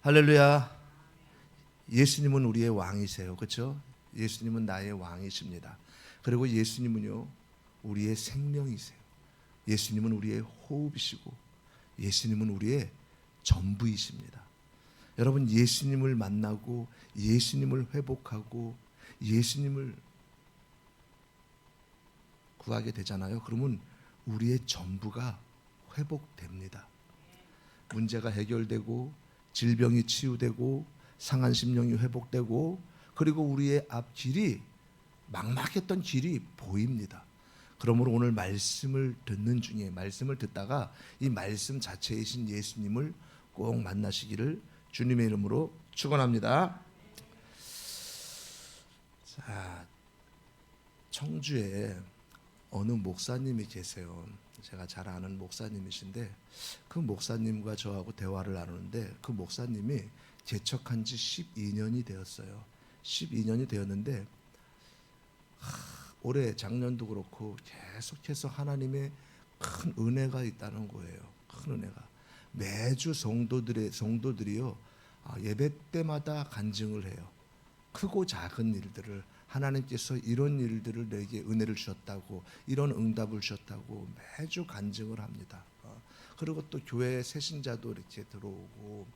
할렐루야. 예수님은 우리의 왕이세요. 그렇죠? 예수님은 나의 왕이십니다. 그리고 예수님은요, 우리의 생명이세요. 예수님은 우리의 호흡이시고 예수님은 우리의 전부이십니다. 여러분, 예수님을 만나고 예수님을 회복하고 예수님을 구하게 되잖아요. 그러면 우리의 전부가 회복됩니다. 문제가 해결되고 질병이 치유되고 상한 심령이 회복되고 그리고 우리의 앞길이 막막했던 길이 보입니다. 그러므로 오늘 말씀을 듣는 중에 말씀을 듣다가 이 말씀 자체이신 예수님을 꼭 만나시기를 주님의 이름으로 축원합니다. 자, 청주에 어느 목사님이 계세요. 제가 잘 아는 목사님이신데 그 목사님과 저하고 대화를 나누는데 그 목사님이 개척한 지 12년이 되었어요. 12년이 되었는데 올해 작년도 그렇고 계속해서 하나님의 큰 은혜가 있다는 거예요. 큰 은혜가. 매주 성도들이요 예배 때마다 간증을 해요. 크고 작은 일들을 하나님께서 이런 일들을 내게 은혜를 주셨다고 이런 응답을 주셨다고 매주 간증을 합니다. 그리고 또 교회 새신자도 이렇게 들어오고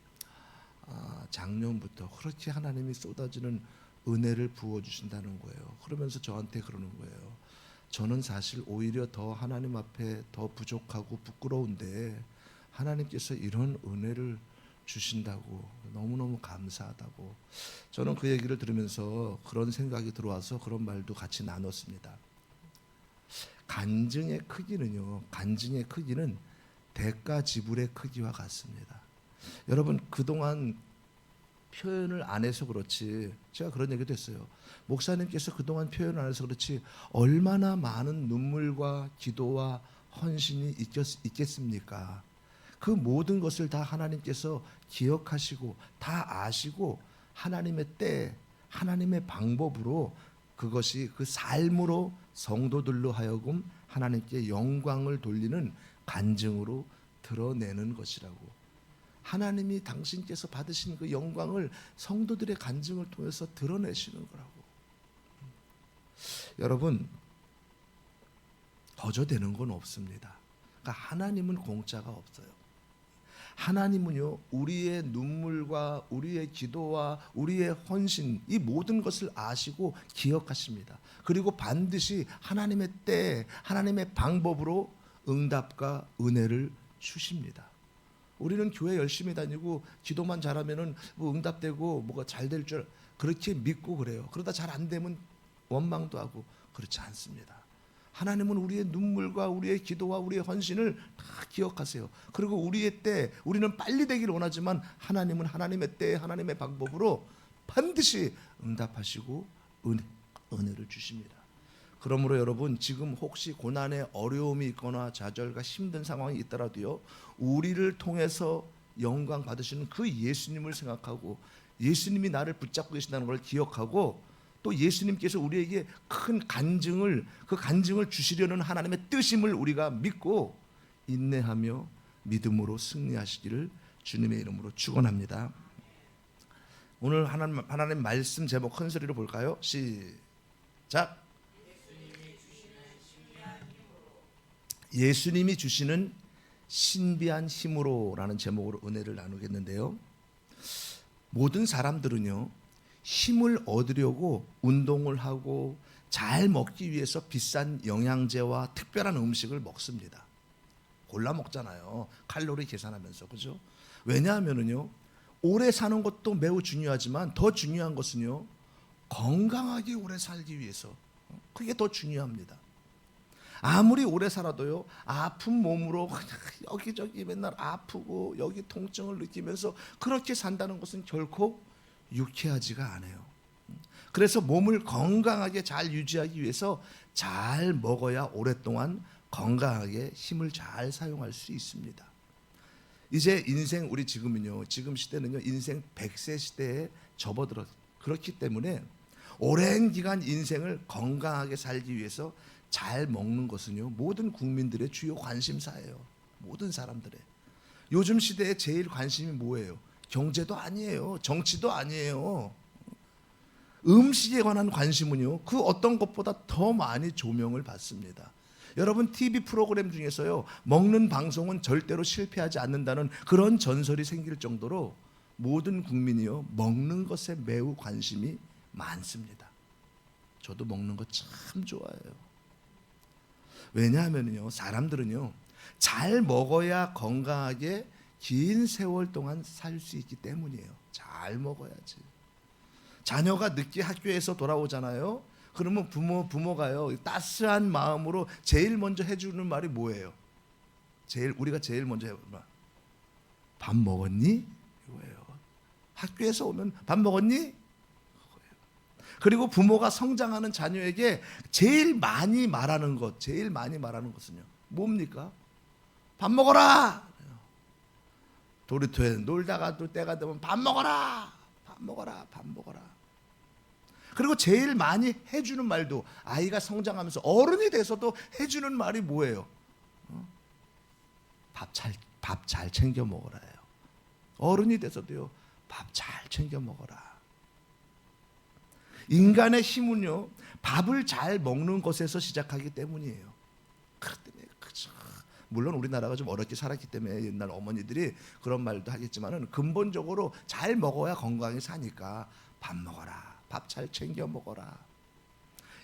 작년부터 그렇게 하나님이 쏟아지는 은혜를 부어주신다는 거예요. 그러면서 저한테 그러는 거예요. 저는 사실 오히려 더 하나님 앞에 더 부족하고 부끄러운데 하나님께서 이런 은혜를 주신다고 너무너무 감사하다고. 저는 그 얘기를 들으면서 그런 생각이 들어와서 그런 말도 같이 나눴습니다. 간증의 크기는 대가 지불의 크기와 같습니다. 여러분, 그동안 표현을 안 해서 그렇지 제가 그런 얘기도 했어요. 목사님께서 그동안 표현을 안 해서 그렇지 얼마나 많은 눈물과 기도와 헌신이 있겠습니까? 그 모든 것을 다 하나님께서 기억하시고 다 아시고 하나님의 때 하나님의 방법으로 그것이 그 삶으로 성도들로 하여금 하나님께 영광을 돌리는 간증으로 드러내는 것이라고. 하나님이 당신께서 받으신 그 영광을 성도들의 간증을 통해서 드러내시는 거라고. 여러분, 거저되는 건 없습니다. 그러니까 하나님은 공짜가 없어요. 하나님은요 우리의 눈물과 우리의 기도와 우리의 헌신 이 모든 것을 아시고 기억하십니다. 그리고 반드시 하나님의 때 하나님의 방법으로 응답과 은혜를 주십니다. 우리는 교회 열심히 다니고 기도만 잘하면은 뭐 응답되고 뭐가 잘 될 줄 그렇게 믿고 그래요. 그러다 잘 안 되면 원망도 하고 그렇지 않습니다. 하나님은 우리의 눈물과 우리의 기도와 우리의 헌신을 다 기억하세요. 그리고 우리의 때 우리는 빨리 되기를 원하지만 하나님은 하나님의 때 하나님의 방법으로 반드시 응답하시고 은혜를 주십니다. 그러므로 여러분, 지금 혹시 고난에 어려움이 있거나 좌절과 힘든 상황이 있더라도요 우리를 통해서 영광 받으시는 그 예수님을 생각하고 예수님이 나를 붙잡고 계신다는 걸 기억하고 또 예수님께서 우리에게 큰 그 간증을 주시려는 하나님의 뜻임을 우리가 믿고 인내하며 믿음으로 승리하시기를 주님의 이름으로 축원합니다. 오늘 하나님 말씀 제목 큰 소리로 볼까요? 시작. 예수님이 주시는 신비한 힘으로라는 제목으로 은혜를 나누겠는데요. 모든 사람들은요 힘을 얻으려고 운동을 하고 잘 먹기 위해서 비싼 영양제와 특별한 음식을 먹습니다. 골라 먹잖아요. 칼로리 계산하면서. 그죠? 왜냐하면요 오래 사는 것도 매우 중요하지만 더 중요한 것은요 건강하게 오래 살기 위해서 그게 더 중요합니다. 아무리 오래 살아도요 아픈 몸으로 여기저기 맨날 아프고 여기 통증을 느끼면서 그렇게 산다는 것은 결코 유쾌하지가 않아요. 그래서 몸을 건강하게 잘 유지하기 위해서 잘 먹어야 오랫동안 건강하게 힘을 잘 사용할 수 있습니다. 이제 인생 우리 지금 시대는요 인생 100세 시대에 접어들었 그렇기 때문에 오랜 기간 인생을 건강하게 살기 위해서 잘 먹는 것은요 모든 국민들의 주요 관심사예요. 모든 사람들의. 요즘 시대에 제일 관심이 뭐예요? 경제도 아니에요. 정치도 아니에요. 음식에 관한 관심은요, 그 어떤 것보다 더 많이 조명을 받습니다. 여러분, TV 프로그램 중에서요, 먹는 방송은 절대로 실패하지 않는다는 그런 전설이 생길 정도로 모든 국민이요, 먹는 것에 매우 관심이 많습니다. 저도 먹는 거 참 좋아해요. 왜냐하면요, 사람들은요, 잘 먹어야 건강하게 긴 세월 동안 살 수 있기 때문이에요. 잘 먹어야지. 자녀가 늦게 학교에서 돌아오잖아요. 그러면 부모가요, 따스한 마음으로 제일 먼저 해주는 말이 뭐예요? 우리가 제일 먼저 해주는 말, 밥 먹었니? 이거예요. 학교에서 오면 밥 먹었니? 그거예요. 그리고 부모가 성장하는 자녀에게 제일 많이 말하는 것은요, 뭡니까? 밥 먹어라. 놀이터에 놀다가 또 때가 되면 밥 먹어라. 밥 먹어라. 밥 먹어라. 그리고 제일 많이 해주는 말도, 아이가 성장하면서 어른이 돼서도 해주는 말이 뭐예요? 밥 잘 챙겨 먹어라예요. 어른이 돼서도요, 밥 잘 챙겨 먹어라. 인간의 힘은요, 밥을 잘 먹는 것에서 시작하기 때문이에요. 그렇기 때문에 그죠. 물론 우리나라가 좀 어렵게 살았기 때문에 옛날 어머니들이 그런 말도 하겠지만은, 근본적으로 잘 먹어야 건강히 사니까 밥 먹어라. 밥 잘 챙겨 먹어라.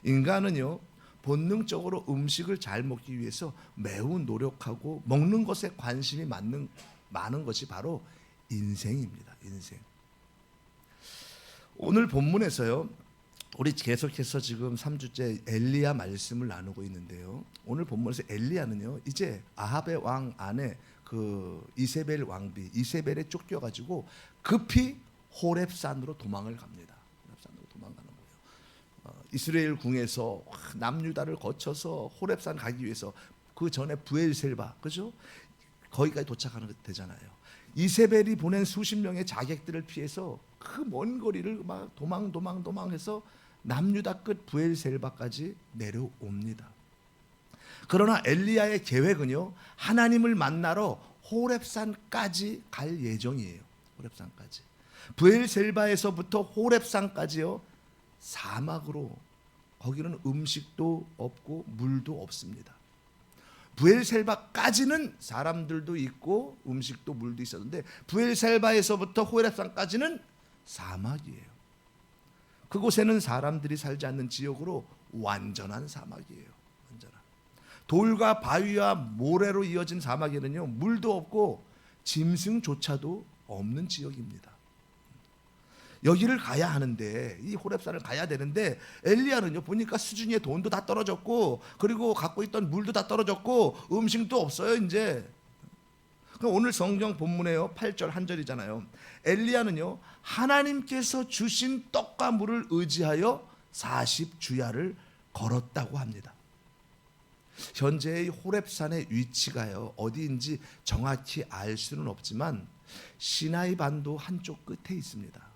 인간은요, 본능적으로 음식을 잘 먹기 위해서 매우 노력하고 먹는 것에 관심이 많은 것이 바로 인생입니다. 인생. 오늘 본문에서요, 우리 계속해서 지금 3주째 엘리야 말씀을 나누고 있는데요, 오늘 본문에서 엘리야는요, 이제 아합의 왕 아내 그 이세벨 왕비 이세벨에 쫓겨가지고 급히 호렙산으로 도망을 갑니다. 호렙산으로 도망가는 거예요. 이스라엘 궁에서 남유다를 거쳐서 호렙산 가기 위해서, 그 전에 부엘셀바, 그죠? 거기까지 도착하는 되잖아요. 이세벨이 보낸 수십 명의 자객들을 피해서 그 먼 거리를 막 도망해서 남유다 끝 부엘셀바까지 내려옵니다. 그러나 엘리야의 계획은요, 하나님을 만나러 호렙산까지 갈 예정이에요. 호렙산까지. 부엘셀바에서부터 호렙산까지요, 사막으로, 거기는 음식도 없고 물도 없습니다. 부엘셀바까지는 사람들도 있고 음식도 물도 있었는데, 부엘셀바에서부터 호렙산까지는 사막이에요. 그곳에는 사람들이 살지 않는 지역으로 완전한 사막이에요. 완전한. 돌과 바위와 모래로 이어진 사막에는요, 물도 없고 짐승조차도 없는 지역입니다. 여기를 가야 하는데, 이 호렙산을 가야 되는데, 엘리야는요, 보니까 수준의 돈도 다 떨어졌고, 그리고 갖고 있던 물도 다 떨어졌고, 음식도 없어요 이제. 오늘 성경 본문에요, 8절 한 절이잖아요. 엘리야는요, 하나님께서 주신 떡과 물을 의지하여 40주야를 걸었다고 합니다. 현재의 호렙산의 위치가요, 어디인지 정확히 알 수는 없지만 시나이 반도 한쪽 끝에 있습니다.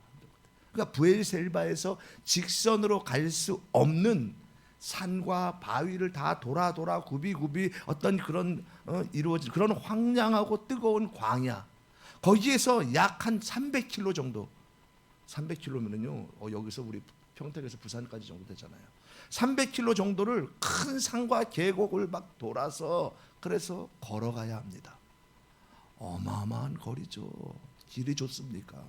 그러니까 부엘셀바에서 직선으로 갈 수 없는 산과 바위를 다 돌아 굽이 어떤 그런 이루어진 그런 황량하고 뜨거운 광야, 거기에서 약 한 300km 정도, 300km면은요, 여기서 우리 평택에서 부산까지 정도 되잖아요. 300km 정도를 큰 산과 계곡을 막 돌아서, 그래서 걸어가야 합니다. 어마어마한 거리죠. 길이 좋습니까?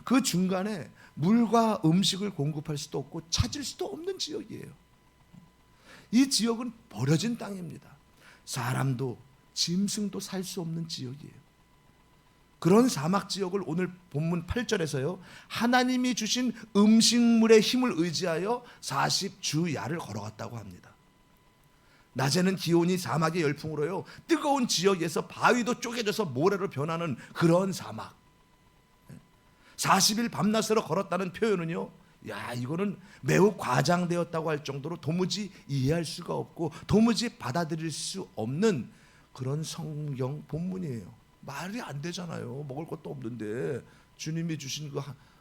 그 중간에 물과 음식을 공급할 수도 없고 찾을 수도 없는 지역이에요. 이 지역은 버려진 땅입니다. 사람도 짐승도 살 수 없는 지역이에요. 그런 사막 지역을 오늘 본문 8절에서요, 하나님이 주신 음식물의 힘을 의지하여 40주야를 걸어갔다고 합니다. 낮에는 기온이 사막의 열풍으로요, 뜨거운 지역에서 바위도 쪼개져서 모래로 변하는 그런 사막. 40일 밤낮으로 걸었다는 표현은요, 이거는 매우 과장되었다고 할 정도로 도무지 이해할 수가 없고 도무지 받아들일 수 없는 그런 성경 본문이에요. 말이 안 되잖아요. 먹을 것도 없는데 주님이 주신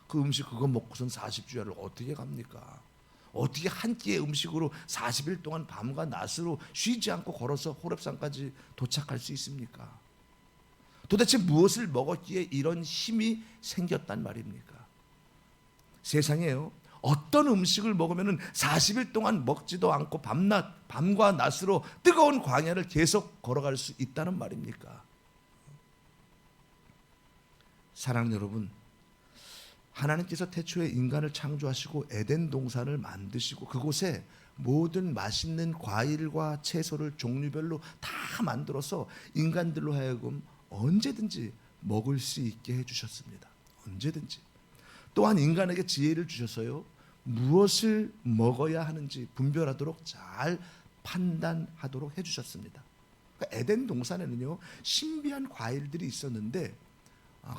그 음식 그거 먹고선 40주야를 어떻게 갑니까? 어떻게 한 끼의 음식으로 40일 동안 밤과 낮으로 쉬지 않고 걸어서 호렙산까지 도착할 수 있습니까? 도대체 무엇을 먹었기에 이런 힘이 생겼단 말입니까? 세상에요, 어떤 음식을 먹으면 40일 동안 먹지도 않고 밤과 낮으로 뜨거운 광야를 계속 걸어갈 수 있다는 말입니까? 사랑하는 여러분, 하나님께서 태초에 인간을 창조하시고 에덴 동산을 만드시고 그곳에 모든 맛있는 과일과 채소를 종류별로 다 만들어서 인간들로 하여금 언제든지 먹을 수 있게 해주셨습니다. 언제든지. 또한 인간에게 지혜를 주셔서요, 무엇을 먹어야 하는지 분별하도록 잘 판단하도록 해주셨습니다. 그러니까 에덴 동산에는요, 신비한 과일들이 있었는데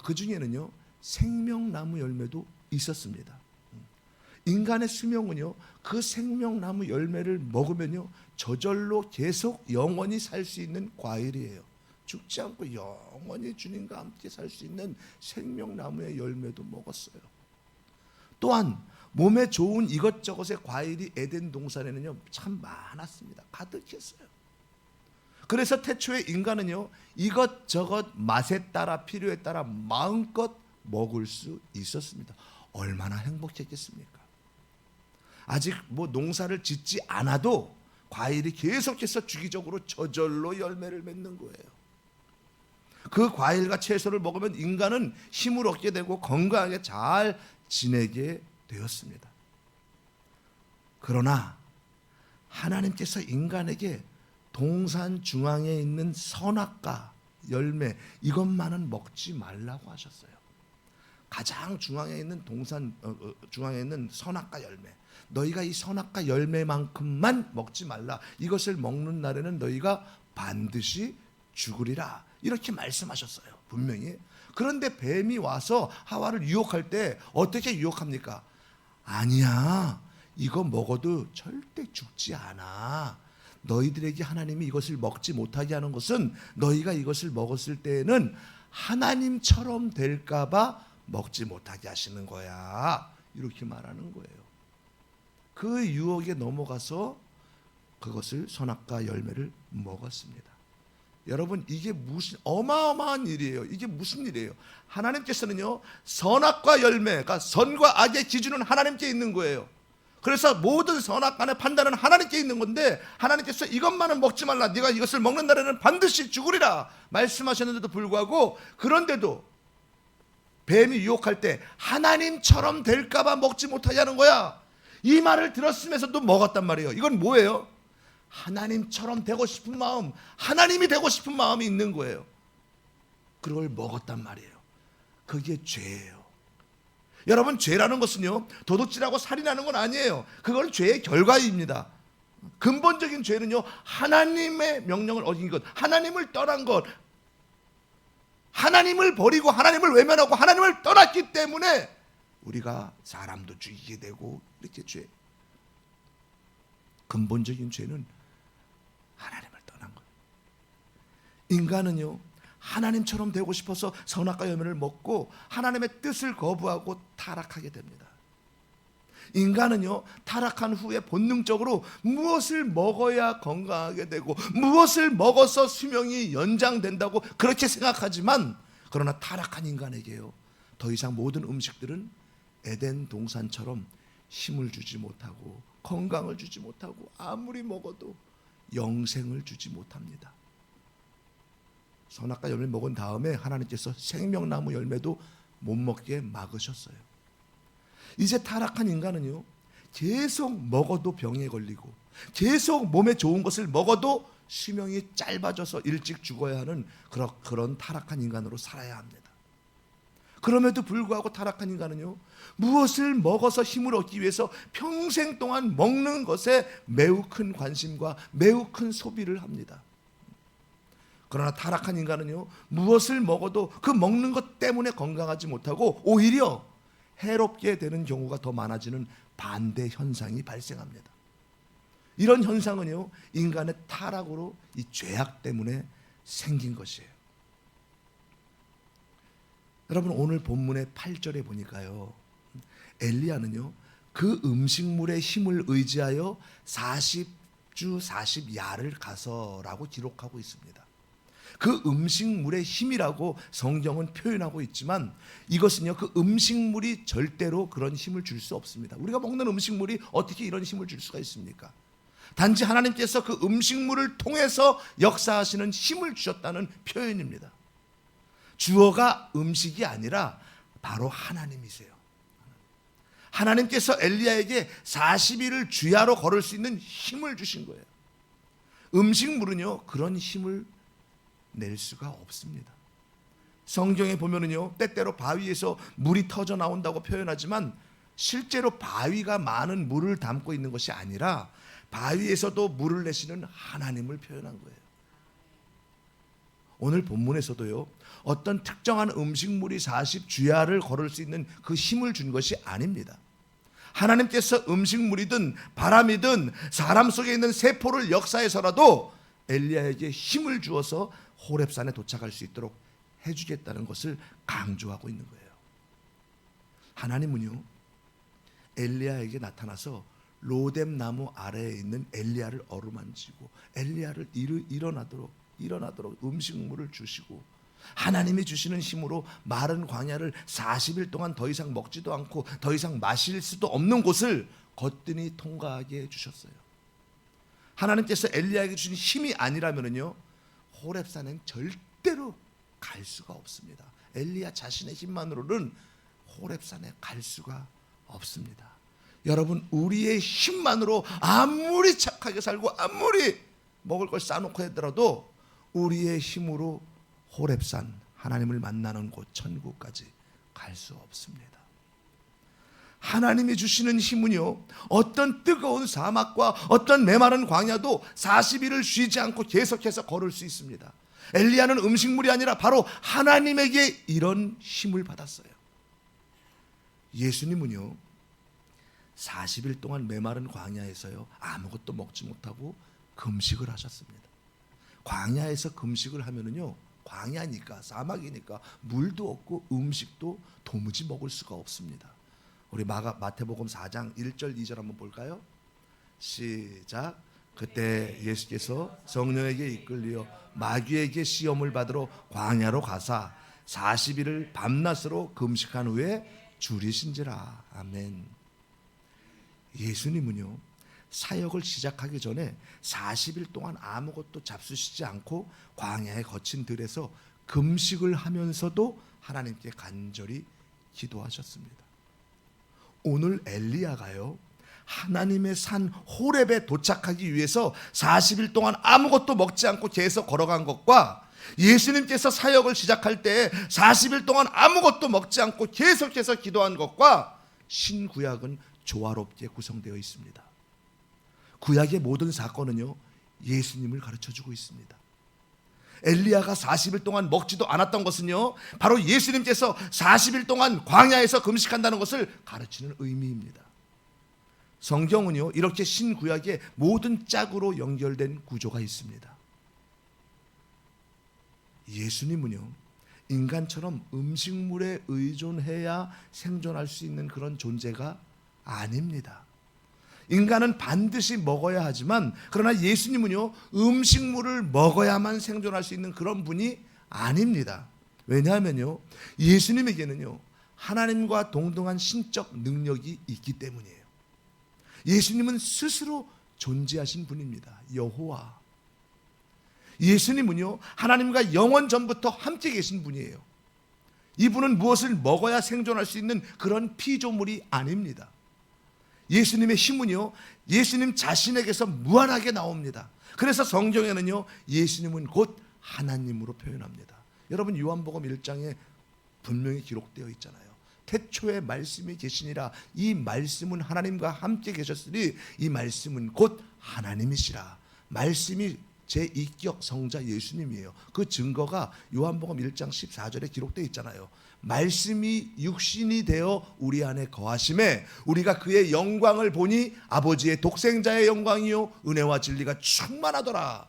그 중에는요, 생명나무 열매도 있었습니다. 인간의 수명은요, 그 생명나무 열매를 먹으면요, 저절로 계속 영원히 살 수 있는 과일이에요. 죽지 않고 영원히 주님과 함께 살 수 있는 생명나무의 열매도 먹었어요. 또한 몸에 좋은 이것저것의 과일이 에덴 동산에는요, 참 많았습니다. 가득했어요. 그래서 태초에 인간은요, 이것저것 맛에 따라 필요에 따라 마음껏 먹을 수 있었습니다. 얼마나 행복했겠습니까? 아직 농사를 짓지 않아도 과일이 계속해서 주기적으로 저절로 열매를 맺는 거예요. 그 과일과 채소를 먹으면 인간은 힘을 얻게 되고 건강하게 잘 지내게 되었습니다. 그러나 하나님께서 인간에게 동산 중앙에 있는 선악과 열매, 이것만은 먹지 말라고 하셨어요. 가장 중앙에 있는 중앙에 있는 선악과 열매, 너희가 이 선악과 열매만큼만 먹지 말라. 이것을 먹는 날에는 너희가 반드시 죽으리라. 이렇게 말씀하셨어요, 분명히. 그런데 뱀이 와서 하와를 유혹할 때 어떻게 유혹합니까? 아니야, 이거 먹어도 절대 죽지 않아. 너희들에게 하나님이 이것을 먹지 못하게 하는 것은 너희가 이것을 먹었을 때에는 하나님처럼 될까 봐 먹지 못하게 하시는 거야. 이렇게 말하는 거예요. 그 유혹에 넘어가서 그것을 선악과 열매를 먹었습니다. 여러분, 이게 무슨 어마어마한 일이에요. 이게 무슨 일이에요? 하나님께서는요, 선악과 열매, 그러니까 선과 악의 기준은 하나님께 있는 거예요. 그래서 모든 선악간의 판단은 하나님께 있는 건데 하나님께서 이것만은 먹지 말라, 네가 이것을 먹는 날에는 반드시 죽으리라 말씀하셨는데도 불구하고, 그런데도 뱀이 유혹할 때 하나님처럼 될까 봐 먹지 못하게 하는 거야. 이 말을 들었으면서도 먹었단 말이에요. 이건 뭐예요? 하나님처럼 되고 싶은 마음, 하나님이 되고 싶은 마음이 있는 거예요. 그걸 먹었단 말이에요. 그게 죄예요. 여러분, 죄라는 것은요, 도둑질하고 살인하는 건 아니에요. 그건 죄의 결과입니다. 근본적인 죄는요, 하나님의 명령을 어긴 것, 하나님을 떠난 것, 하나님을 버리고 하나님을 외면하고 하나님을 떠났기 때문에 우리가 사람도 죽이게 되고 이렇게 죄. 근본적인 죄는 하나님을 떠난 것. 인간은요, 하나님처럼 되고 싶어서 선악과 열매를 먹고 하나님의 뜻을 거부하고 타락하게 됩니다. 인간은요, 타락한 후에 본능적으로 무엇을 먹어야 건강하게 되고 무엇을 먹어서 수명이 연장된다고 그렇게 생각하지만, 그러나 타락한 인간에게요, 더 이상 모든 음식들은 에덴 동산처럼 힘을 주지 못하고 건강을 주지 못하고 아무리 먹어도 영생을 주지 못합니다. 선악과 열매 먹은 다음에 하나님께서 생명나무 열매도 못 먹게 막으셨어요. 이제 타락한 인간은요, 계속 먹어도 병에 걸리고 계속 몸에 좋은 것을 먹어도 수명이 짧아져서 일찍 죽어야 하는 그런 타락한 인간으로 살아야 합니다. 그럼에도 불구하고 타락한 인간은요, 무엇을 먹어서 힘을 얻기 위해서 평생 동안 먹는 것에 매우 큰 관심과 매우 큰 소비를 합니다. 그러나 타락한 인간은요, 무엇을 먹어도 그 먹는 것 때문에 건강하지 못하고 오히려 해롭게 되는 경우가 더 많아지는 반대 현상이 발생합니다. 이런 현상은요, 인간의 타락으로, 이 죄악 때문에 생긴 것이에요. 여러분, 오늘 본문의 8절에 보니까요, 엘리야는요, 그 음식물의 힘을 의지하여 40주 40야를 가서라고 기록하고 있습니다. 그 음식물의 힘이라고 성경은 표현하고 있지만 이것은요, 그 음식물이 절대로 그런 힘을 줄 수 없습니다. 우리가 먹는 음식물이 어떻게 이런 힘을 줄 수가 있습니까? 단지 하나님께서 그 음식물을 통해서 역사하시는 힘을 주셨다는 표현입니다. 주어가 음식이 아니라 바로 하나님이세요. 하나님께서 엘리야에게 40일을 주야로 걸을 수 있는 힘을 주신 거예요. 음식물은요, 그런 힘을 낼 수가 없습니다. 성경에 보면은요, 때때로 바위에서 물이 터져 나온다고 표현하지만 실제로 바위가 많은 물을 담고 있는 것이 아니라 바위에서도 물을 내시는 하나님을 표현한 거예요. 오늘 본문에서도요, 어떤 특정한 음식물이 40주야를 걸을 수 있는 그 힘을 준 것이 아닙니다. 하나님께서 음식물이든 바람이든 사람 속에 있는 세포를 역사해서라도 엘리야에게 힘을 주어서 호렙산에 도착할 수 있도록 해주겠다는 것을 강조하고 있는 거예요. 하나님은요, 엘리야에게 나타나서 로뎀 나무 아래에 있는 엘리야를 어루만지고 엘리야를 일어나도록 음식물을 주시고, 하나님이 주시는 힘으로 마른 광야를 40일 동안 더 이상 먹지도 않고 더 이상 마실 수도 없는 곳을 거뜬히 통과하게 해주셨어요. 하나님께서 엘리야에게 주신 힘이 아니라면요, 호렙산엔 절대로 갈 수가 없습니다. 엘리야 자신의 힘만으로는 호렙산에 갈 수가 없습니다. 여러분, 우리의 힘만으로 아무리 착하게 살고 아무리 먹을 걸 싸놓고 하더라도 우리의 힘으로 호렙산, 하나님을 만나는 곳 천국까지 갈 수 없습니다. 하나님이 주시는 힘은요, 어떤 뜨거운 사막과 어떤 메마른 광야도 40일을 쉬지 않고 계속해서 걸을 수 있습니다. 엘리야는 음식물이 아니라 바로 하나님에게 이런 힘을 받았어요. 예수님은요, 40일 동안 메마른 광야에서요, 아무것도 먹지 못하고 금식을 하셨습니다. 광야에서 금식을 하면은요, 광야니까, 사막이니까 물도 없고 음식도 도무지 먹을 수가 없습니다. 우리 마태복음 4장 1절 2절 한번 볼까요? 시작. 그때 예수께서 성령에게 이끌려 마귀에게 시험을 받으러 광야로 가사 40일을 밤낮으로 금식한 후에 줄이신지라. 아멘. 예수님은요, 사역을 시작하기 전에 40일 동안 아무것도 잡수시지 않고 광야에 거친 들에서 금식을 하면서도 하나님께 간절히 기도하셨습니다. 오늘 엘리야가요, 하나님의 산 호렙에 도착하기 위해서 40일 동안 아무것도 먹지 않고 계속 걸어간 것과 예수님께서 사역을 시작할 때 40일 동안 아무것도 먹지 않고 계속해서 기도한 것과 신구약은 조화롭게 구성되어 있습니다. 구약의 모든 사건은요, 예수님을 가르쳐주고 있습니다. 엘리야가 40일 동안 먹지도 않았던 것은요, 바로 예수님께서 40일 동안 광야에서 금식한다는 것을 가르치는 의미입니다. 성경은요, 이렇게 신구약의 모든 짝으로 연결된 구조가 있습니다. 예수님은요, 인간처럼 음식물에 의존해야 생존할 수 있는 그런 존재가 아닙니다. 인간은 반드시 먹어야 하지만, 그러나 예수님은요, 음식물을 먹어야만 생존할 수 있는 그런 분이 아닙니다. 왜냐하면요, 예수님에게는요, 하나님과 동등한 신적 능력이 있기 때문이에요. 예수님은 스스로 존재하신 분입니다. 여호와. 예수님은요, 하나님과 영원 전부터 함께 계신 분이에요. 이분은 무엇을 먹어야 생존할 수 있는 그런 피조물이 아닙니다. 예수님의 힘은요, 예수님 자신에게서 무한하게 나옵니다. 그래서 성경에는요, 예수님은 곧 하나님으로 표현합니다. 여러분, 요한복음 1장에 분명히 기록되어 있잖아요. 태초에 말씀이 계시니라. 이 말씀은 하나님과 함께 계셨으니 이 말씀은 곧 하나님이시라. 말씀이 제2격 성자 예수님이에요. 그 증거가 요한복음 1장 14절에 기록되어 있잖아요. 말씀이 육신이 되어 우리 안에 거하심에 우리가 그의 영광을 보니 아버지의 독생자의 영광이요 은혜와 진리가 충만하더라.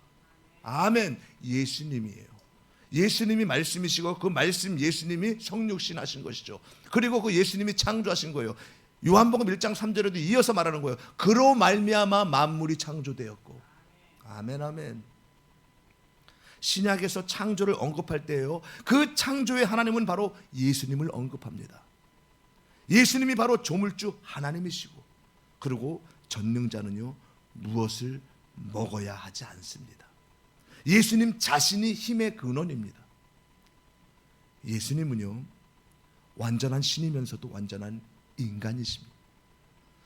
아멘. 예수님이에요. 예수님이 말씀이시고 그 말씀 예수님이 성육신 하신 것이죠. 그리고 그 예수님이 창조하신 거예요. 요한복음 1장 3절에도 이어서 말하는 거예요. 그로 말미암아 만물이 창조되었고. 아멘 아멘. 신약에서 창조를 언급할 때요, 그 창조의 하나님은 바로 예수님을 언급합니다. 예수님이 바로 조물주 하나님이시고, 그리고 전능자는요 무엇을 먹어야 하지 않습니다. 예수님 자신이 힘의 근원입니다. 예수님은요 완전한 신이면서도 완전한 인간이십니다.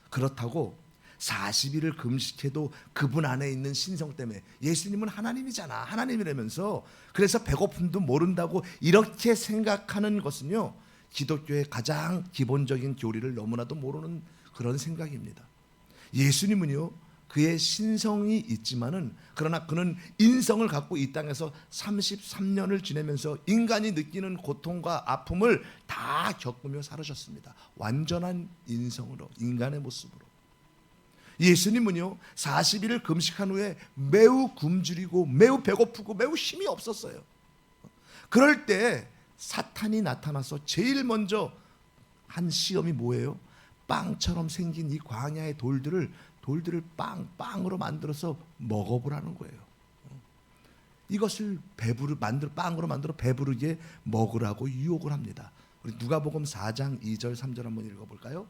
그렇다고 40일을 금식해도 그분 안에 있는 신성 때문에, 예수님은 하나님이잖아, 하나님이라면서 그래서 배고픔도 모른다고 이렇게 생각하는 것은요 기독교의 가장 기본적인 교리를 너무나도 모르는 그런 생각입니다. 예수님은요 그의 신성이 있지만은, 그러나 그는 인성을 갖고 이 땅에서 33년을 지내면서 인간이 느끼는 고통과 아픔을 다 겪으며 살으셨습니다. 완전한 인성으로, 인간의 모습으로. 예수님은요 40일을 금식한 후에 매우 굶주리고 매우 배고프고 매우 힘이 없었어요. 그럴 때 사탄이 나타나서 제일 먼저 한 시험이 뭐예요? 빵처럼 생긴 이 광야의 돌들을 빵으로 만들어서 먹어보라는 거예요. 이것을 빵으로 만들어 배부르게 먹으라고 유혹을 합니다. 우리 누가복음 4장 2절 3절 한번 읽어볼까요?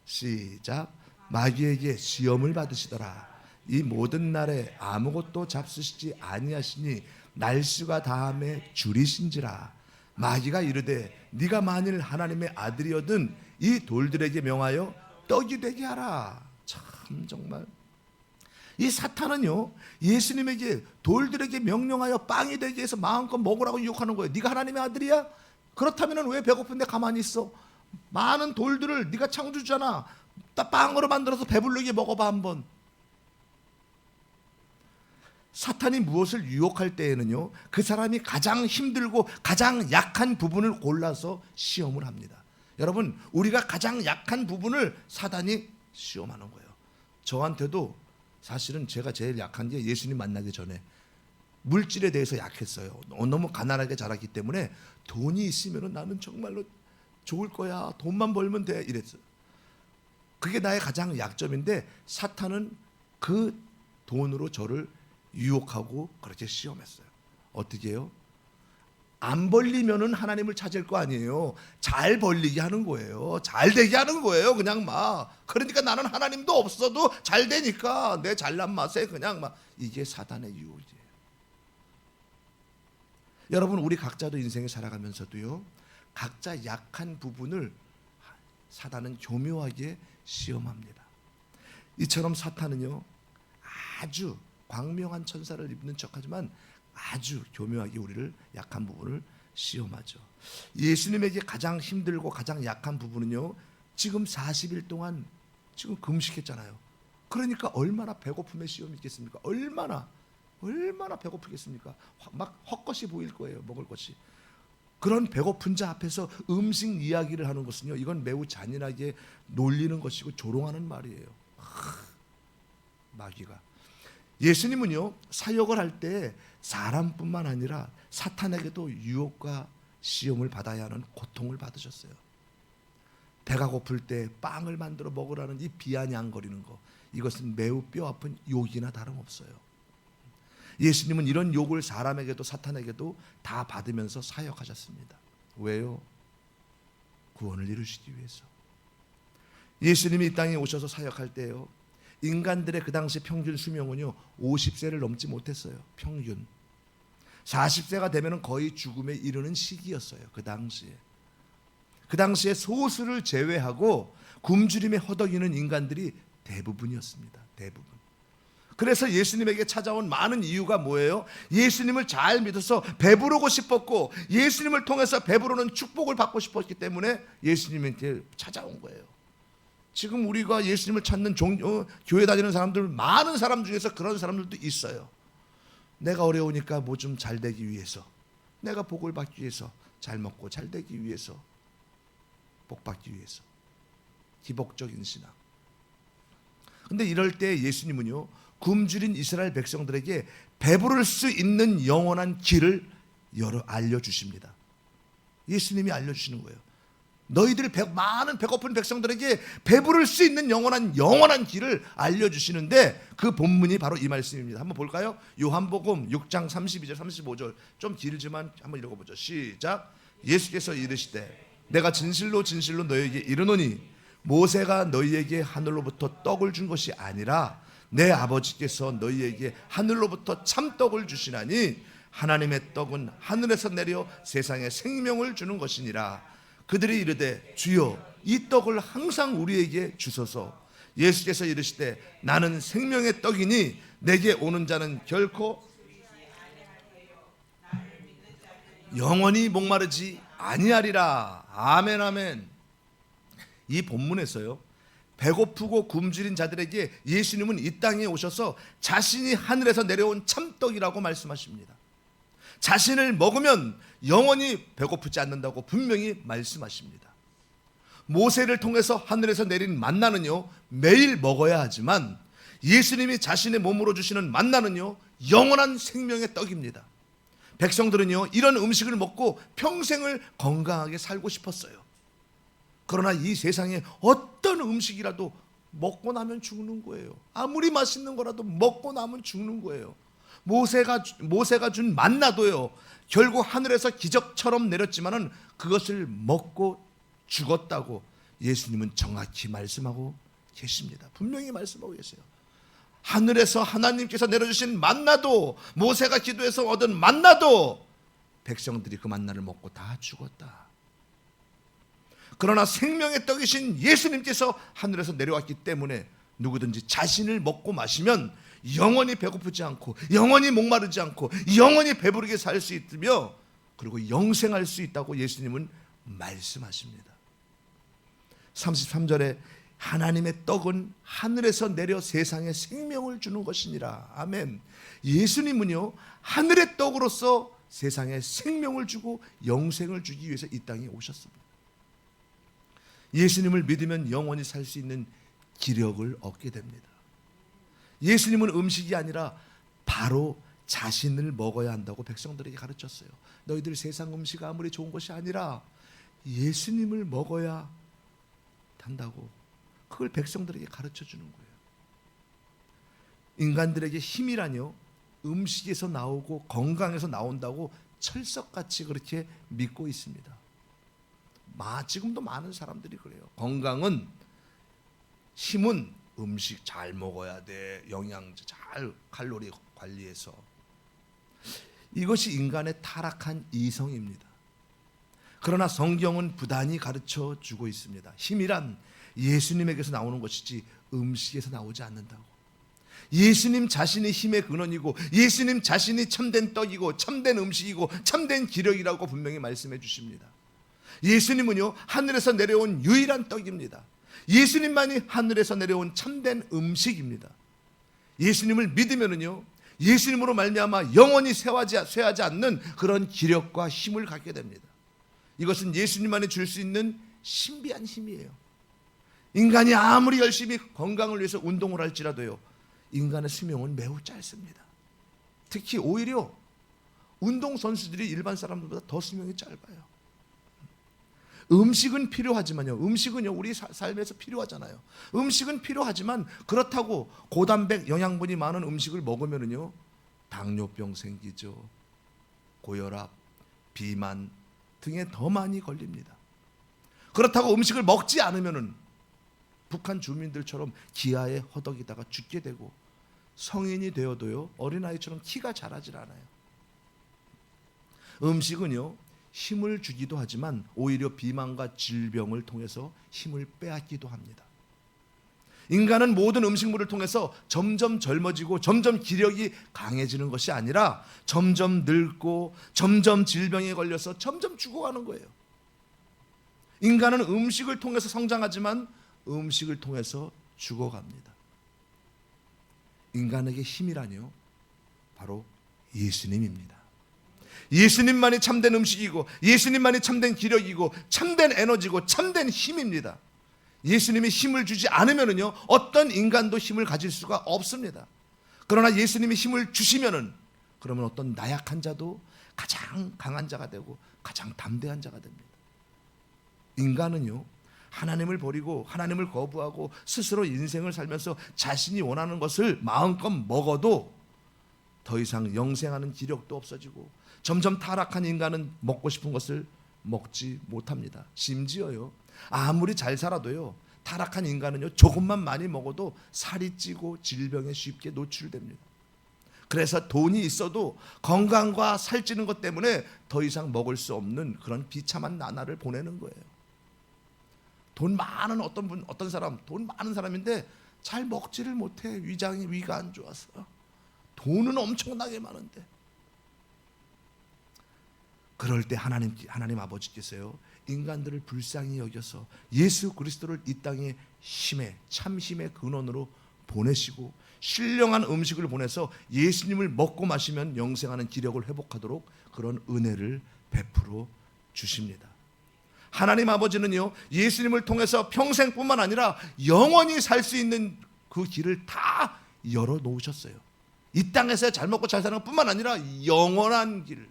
시작. 마귀에게 시험을 받으시더라. 이 모든 날에 아무것도 잡수시지 아니하시니 날수가 다함에 줄이신지라. 마귀가 이르되 네가 만일 하나님의 아들이거든 이 돌들에게 명하여 떡이 되게 하라. 참 정말 이 사탄은요 예수님에게 돌들에게 명령하여 빵이 되게 해서 마음껏 먹으라고 유혹하는 거예요. 네가 하나님의 아들이야? 그렇다면 왜 배고픈데 가만히 있어? 많은 돌들을 네가 창조주잖아. 빵으로 만들어서 배부르게 먹어봐 한번. 사탄이 무엇을 유혹할 때에는요 그 사람이 가장 힘들고 가장 약한 부분을 골라서 시험을 합니다. 여러분, 우리가 가장 약한 부분을 사단이 시험하는 거예요. 저한테도 사실은 제가 제일 약한 게 예수님 만나기 전에 물질에 대해서 약했어요. 너무 가난하게 자랐기 때문에 돈이 있으면 나는 정말로 좋을 거야, 돈만 벌면 돼 이랬어요. 그게 나의 가장 약점인데 사탄은 그 돈으로 저를 유혹하고 그렇게 시험했어요. 어떻게 해요? 안 벌리면은 하나님을 찾을 거 아니에요. 잘 벌리게 하는 거예요. 잘 되게 하는 거예요. 그냥 막. 그러니까 나는 하나님도 없어도 잘 되니까 내 잘난 맛에 그냥 막. 이게 사단의 유혹이에요. 여러분, 우리 각자도 인생을 살아가면서도요 각자 약한 부분을 사단은 교묘하게 시험합니다. 이처럼 사탄은요 아주 광명한 천사를 입는 척하지만 아주 교묘하게 우리를 약한 부분을 시험하죠. 예수님에게 가장 힘들고 가장 약한 부분은요 지금 40일 동안 지금 금식했잖아요. 그러니까 얼마나 배고픔의 시험이 있겠습니까? 얼마나 배고프겠습니까? 막 헛것이 보일 거예요. 먹을 것이. 그런 배고픈 자 앞에서 음식 이야기를 하는 것은요 이건 매우 잔인하게 놀리는 것이고 조롱하는 말이에요. 마귀가. 예수님은요 사역을 할 때 사람뿐만 아니라 사탄에게도 유혹과 시험을 받아야 하는 고통을 받으셨어요. 배가 고플 때 빵을 만들어 먹으라는 이 비아냥거리는 거, 이것은 매우 뼈아픈 욕이나 다름없어요. 예수님은 이런 욕을 사람에게도 사탄에게도 다 받으면서 사역하셨습니다. 왜요? 구원을 이루시기 위해서. 예수님이 이 땅에 오셔서 사역할 때요 인간들의 그 당시 평균 수명은요 50세를 넘지 못했어요. 평균 40세가 되면 거의 죽음에 이르는 시기였어요. 그 당시에 소수를 제외하고 굶주림에 허덕이는 인간들이 대부분이었습니다. 대부분. 그래서 예수님에게 찾아온 많은 이유가 뭐예요? 예수님을 잘 믿어서 배부르고 싶었고 예수님을 통해서 배부르는 축복을 받고 싶었기 때문에 예수님한테 찾아온 거예요. 지금 우리가 예수님을 찾는 교회 다니는 사람들, 많은 사람 중에서 그런 사람들도 있어요. 내가 어려우니까 뭐 좀 잘 되기 위해서, 내가 복을 받기 위해서, 잘 먹고 잘 되기 위해서, 복 받기 위해서, 기복적인 신앙. 근데 이럴 때 예수님은요 굶주린 이스라엘 백성들에게 배부를 수 있는 영원한 길을 알려주십니다. 예수님이 알려주시는 거예요. 너희들 많은 배고픈 백성들에게 배부를 수 있는 영원한 길을 알려주시는데 그 본문이 바로 이 말씀입니다. 한번 볼까요? 요한복음 6장 32절 35절 좀 길지만 한번 읽어보죠. 시작. 예수께서 이르시되 내가 진실로 진실로 너희에게 이르노니 모세가 너희에게 하늘로부터 떡을 준 것이 아니라 내 아버지께서 너희에게 하늘로부터 참떡을 주시나니 하나님의 떡은 하늘에서 내려 세상에 생명을 주는 것이니라. 그들이 이르되 주여 이 떡을 항상 우리에게 주소서. 예수께서 이르시되 나는 생명의 떡이니 내게 오는 자는 결코 영원히 목마르지 아니하리라. 아멘 아멘. 이 본문에서요 배고프고 굶주린 자들에게 예수님은 이 땅에 오셔서 자신이 하늘에서 내려온 참떡이라고 말씀하십니다. 자신을 먹으면 영원히 배고프지 않는다고 분명히 말씀하십니다. 모세를 통해서 하늘에서 내린 만나는요 매일 먹어야 하지만 예수님이 자신의 몸으로 주시는 만나는요 영원한 생명의 떡입니다. 백성들은요 이런 음식을 먹고 평생을 건강하게 살고 싶었어요. 그러나 이 세상에 어떤 음식이라도 먹고 나면 죽는 거예요. 아무리 맛있는 거라도 먹고 나면 죽는 거예요. 모세가 준 만나도요 결국 하늘에서 기적처럼 내렸지만은 그것을 먹고 죽었다고 예수님은 정확히 말씀하고 계십니다. 분명히 말씀하고 계세요. 하늘에서 하나님께서 내려주신 만나도, 모세가 기도해서 얻은 만나도 백성들이 그 만나를 먹고 다 죽었다. 그러나 생명의 떡이신 예수님께서 하늘에서 내려왔기 때문에 누구든지 자신을 먹고 마시면 영원히 배고프지 않고 영원히 목마르지 않고 영원히 배부르게 살 수 있으며 그리고 영생할 수 있다고 예수님은 말씀하십니다. 33절에 하나님의 떡은 하늘에서 내려 세상에 생명을 주는 것이니라. 아멘. 예수님은요 하늘의 떡으로서 세상에 생명을 주고 영생을 주기 위해서 이 땅에 오셨습니다. 예수님을 믿으면 영원히 살 수 있는 기력을 얻게 됩니다. 예수님은 음식이 아니라 바로 자신을 먹어야 한다고 백성들에게 가르쳤어요. 너희들 세상 음식 아무리 좋은 것이 아니라 예수님을 먹어야 한다고 그걸 백성들에게 가르쳐 주는 거예요. 인간들에게 힘이라뇨 음식에서 나오고 건강에서 나온다고 철석같이 그렇게 믿고 있습니다. 지금도 많은 사람들이 그래요. 건강은, 힘은 음식 잘 먹어야 돼. 영양제 잘 칼로리 관리해서. 이것이 인간의 타락한 이성입니다. 그러나 성경은 부단히 가르쳐 주고 있습니다. 힘이란 예수님에게서 나오는 것이지 음식에서 나오지 않는다고. 예수님 자신이 힘의 근원이고 예수님 자신이 참된 떡이고 참된 음식이고 참된 기력이라고 분명히 말씀해 주십니다. 예수님은요 하늘에서 내려온 유일한 떡입니다. 예수님만이 하늘에서 내려온 참된 음식입니다. 예수님을 믿으면은요 예수님으로 말미암아 영원히 쇠하지 않는 그런 기력과 힘을 갖게 됩니다. 이것은 예수님만이 줄 수 있는 신비한 힘이에요. 인간이 아무리 열심히 건강을 위해서 운동을 할지라도요 인간의 수명은 매우 짧습니다. 특히 오히려 운동선수들이 일반 사람들보다 더 수명이 짧아요. 음식은 필요하지만요. 음식은요 우리 삶에서 필요하잖아요. 음식은 필요하지만 그렇다고 고단백 영양분이 많은 음식을 먹으면은요 당뇨병 생기죠. 고혈압, 비만 등에 더 많이 걸립니다. 그렇다고 음식을 먹지 않으면은 북한 주민들처럼 기아에 허덕이다가 죽게 되고 성인이 되어도요 어린아이처럼 키가 자라질 않아요. 음식은요 힘을 주기도 하지만 오히려 비만과 질병을 통해서 힘을 빼앗기도 합니다. 인간은 모든 음식물을 통해서 점점 젊어지고 점점 기력이 강해지는 것이 아니라 점점 늙고 점점 질병에 걸려서 점점 죽어가는 거예요. 인간은 음식을 통해서 성장하지만 음식을 통해서 죽어갑니다. 인간에게 힘이라뇨 바로 예수님입니다. 예수님만이 참된 음식이고 예수님만이 참된 기력이고 참된 에너지고 참된 힘입니다. 예수님이 힘을 주지 않으면은요 어떤 인간도 힘을 가질 수가 없습니다. 그러나 예수님이 힘을 주시면은 그러면 어떤 나약한 자도 가장 강한 자가 되고 가장 담대한 자가 됩니다. 인간은요, 하나님을 버리고 하나님을 거부하고 스스로 인생을 살면서 자신이 원하는 것을 마음껏 먹어도 더 이상 영생하는 기력도 없어지고, 점점 타락한 인간은 먹고 싶은 것을 먹지 못합니다. 심지어요, 아무리 잘 살아도요, 타락한 인간은요, 조금만 많이 먹어도 살이 찌고 질병에 쉽게 노출됩니다. 그래서 돈이 있어도 건강과 살찌는 것 때문에 더 이상 먹을 수 없는 그런 비참한 나날을 보내는 거예요. 돈 많은 어떤 사람, 돈 많은 사람인데 잘 먹지를 못해. 위가 안 좋아서. 돈은 엄청나게 많은데. 그럴 때 하나님 아버지께서요, 인간들을 불쌍히 여겨서 예수 그리스도를 이 땅에 참 힘의 근원으로 보내시고, 신령한 음식을 보내서 예수님을 먹고 마시면 영생하는 기력을 회복하도록 그런 은혜를 베풀어 주십니다. 하나님 아버지는요, 예수님을 통해서 평생뿐만 아니라 영원히 살 수 있는 그 길을 다 열어 놓으셨어요. 이 땅에서 잘 먹고 잘 사는 것뿐만 아니라 영원한 길.